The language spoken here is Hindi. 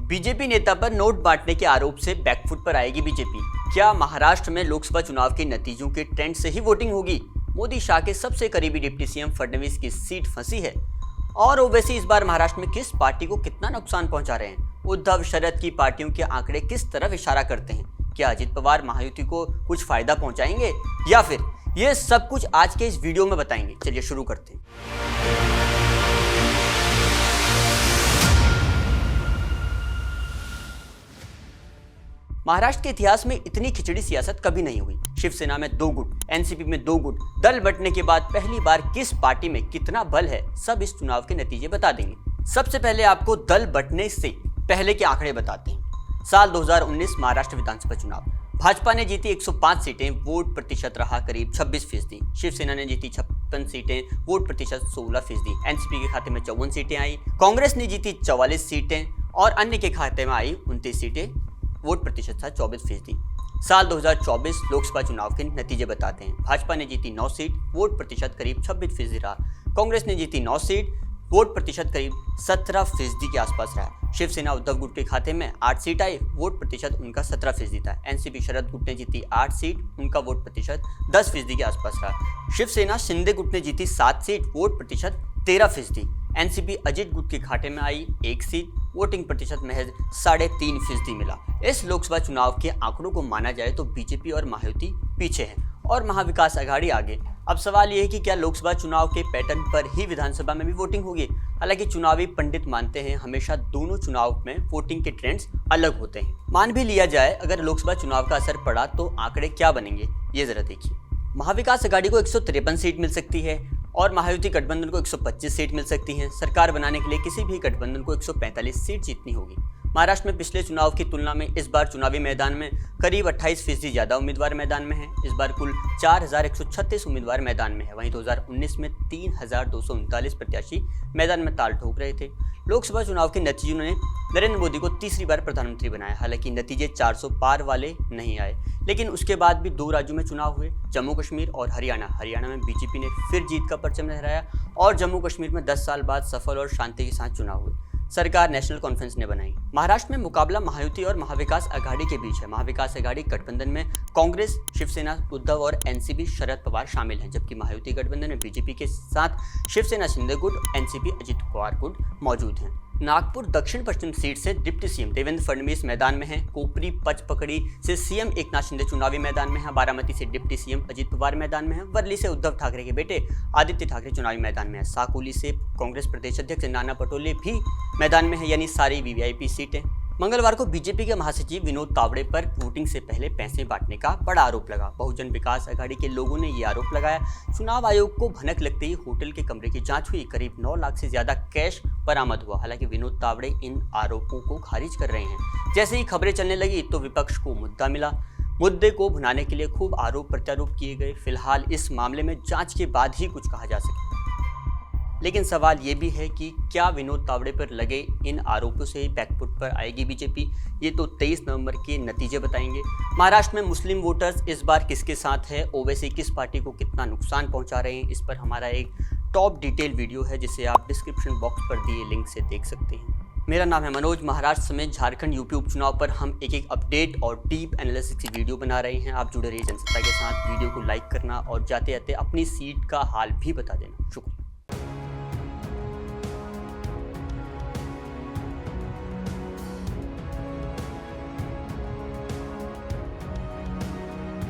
बीजेपी नेता पर नोट बांटने के आरोप से बैकफुट पर आएगी बीजेपी। क्या महाराष्ट्र में लोकसभा चुनाव के नतीजों के ट्रेंड से ही वोटिंग होगी? मोदी शाह के सबसे करीबी डिप्टी सीएम फडणवीस की सीट फंसी है। और ओवैसी इस बार महाराष्ट्र में किस पार्टी को कितना नुकसान पहुंचा रहे हैं? उद्धव शरद की पार्टियों के आंकड़े किस तरफ इशारा करते हैं? क्या अजित पवार महायुति को कुछ फायदा पहुंचाएंगे या फिर ये सब कुछ आज के इस वीडियो में बताएंगे। चलिए शुरू करते हैं। महाराष्ट्र के इतिहास में इतनी खिचड़ी सियासत कभी नहीं हुई। शिवसेना में 2 गुट, एनसीपी में 2 गुट, दल बंटने के बाद पहली बार किस पार्टी में कितना बल है, सब इस चुनाव के नतीजे बता देंगे। सबसे पहले आपको दल बंटने से पहले के आंकड़े बताते हैं। साल 2019 महाराष्ट्र विधानसभा चुनाव, भाजपा ने जीती 105 सीटें, वोट प्रतिशत रहा करीब 26%। शिवसेना ने जीती 56 सीटें, वोट प्रतिशत 16%। एनसीपी के खाते में 54 सीटें आई, कांग्रेस ने जीती 44 सीटें और अन्य के खाते में आई 29 सीटें, वोट प्रतिशत था 24%। साल 2024 लोकसभा चुनाव के नतीजे बताते हैं। भाजपा ने जीती 9 सीट, वोट प्रतिशत करीब 26% रहा। कांग्रेस ने जीती 9 सीट, वोट प्रतिशत करीब 17% के आसपास रहा। शिवसेना उद्धव गुट के खाते में 8 सीट आई, वोट प्रतिशत उनका 17% था। एनसीपी शरद गुट ने जीती 8 सीट, उनका वोट प्रतिशत 10% के आसपास रहा। शिवसेना शिंदे गुट ने जीती 7 सीट, वोट प्रतिशत 13%। एनसीपी अजित गुट के खाते में आई 1 सीट, वोटिंग प्रतिशत महज 3.5% मिला। इस लोकसभा चुनाव के आंकड़ों को माना जाए तो बीजेपी और महायुति पीछे हैं और महाविकास आघाड़ी आगे। अब सवाल यह है कि क्या लोकसभा चुनाव के पैटर्न पर ही विधानसभा में भी वोटिंग होगी? हालांकि चुनावी पंडित मानते हैं हमेशा दोनों चुनाव में वोटिंग के ट्रेंड्स अलग होते हैं। मान भी लिया जाए अगर लोकसभा चुनाव का असर पड़ा तो आंकड़े क्या बनेंगे, ये जरा देखिए। महाविकास आघाड़ी को 153 सीट मिल सकती है और महायुति गठबंधन को 125 सीट मिल सकती हैं। सरकार बनाने के लिए किसी भी गठबंधन को 145 सीट जीतनी होगी। महाराष्ट्र में पिछले चुनाव की तुलना में इस बार चुनावी मैदान में करीब 28% ज्यादा उम्मीदवार मैदान में हैं। इस बार कुल 4136 उम्मीदवार मैदान में है। वहीं 2019 में 3239 प्रत्याशी मैदान में ताल ठोक रहे थे। लोकसभा चुनाव के नतीजों ने नरेंद्र मोदी को तीसरी बार प्रधानमंत्री बनाया। हालांकि नतीजे 400 पार वाले नहीं आए, लेकिन उसके बाद भी 2 राज्यों में चुनाव हुए, जम्मू कश्मीर और हरियाणा में बीजेपी ने फिर जीत का परचम लहराया और जम्मू कश्मीर में 10 साल बाद सफल और शांति के साथ चुनाव हुए। सरकार नेशनल कॉन्फ्रेंस ने बनाई। महाराष्ट्र में मुकाबला महायुति और महाविकास आघाड़ी के बीच है। महाविकास आघाड़ी गठबंधन में कांग्रेस, शिवसेना उद्धव और एनसीपी शरद पवार शामिल हैं, जबकि महायुति गठबंधन में बीजेपी के साथ शिवसेना शिंदे गुट, एनसीपी अजित पवार गुट मौजूद हैं। नागपुर दक्षिण पश्चिम सीट से डिप्टी सीएम देवेंद्र फडणवीस मैदान में हैं। कोपरी पचपकड़ी से सीएम एकनाथ शिंदे चुनावी मैदान में हैं। बारामती से डिप्टी सीएम अजित पवार मैदान में हैं। वर्ली से उद्धव ठाकरे के बेटे आदित्य ठाकरे चुनावी मैदान में हैं। साकोली से कांग्रेस प्रदेश अध्यक्ष नाना पटोले भी मैदान में है, यानी सारी वीवीआईपी सीटें। मंगलवार को बीजेपी के महासचिव विनोद तावड़े पर वोटिंग से पहले पैसे बांटने का बड़ा आरोप लगा। बहुजन विकास आघाड़ी के लोगों ने ये आरोप लगाया। चुनाव आयोग को भनक लगते ही होटल के कमरे की जांच हुई। करीब 9 लाख से ज्यादा कैश बरामद हुआ। हालांकि विनोद तावड़े इन आरोपों को खारिज कर रहे हैं। जैसे ही खबरें चलने लगी तो विपक्ष को मुद्दा मिला। मुद्दे को भुनाने के लिए खूब आरोप प्रत्यारोप किए गए। फिलहाल इस मामले में जांच के बाद ही कुछ कहा जा सके। लेकिन सवाल ये भी है कि क्या विनोद तावड़े पर लगे इन आरोपों से ही बैकफुट पर आएगी बीजेपी? ये तो 23 नवंबर के नतीजे बताएंगे। महाराष्ट्र में मुस्लिम वोटर्स इस बार किसके साथ है, ओवैसी किस पार्टी को कितना नुकसान पहुंचा रहे हैं, इस पर हमारा एक टॉप डिटेल वीडियो है जिसे आप डिस्क्रिप्शन बॉक्स पर दिए लिंक से देख सकते हैं। मेरा नाम है मनोज। महाराष्ट्र समेत झारखंड यूपी उपचुनाव पर हम एक अपडेट और डीप एनालिसिस की वीडियो बना रहे हैं। आप जुड़े रहिए जनसत्ता के साथ। वीडियो को लाइक करना और जाते जाते अपनी सीट का हाल भी बता देना। शुक्रिया।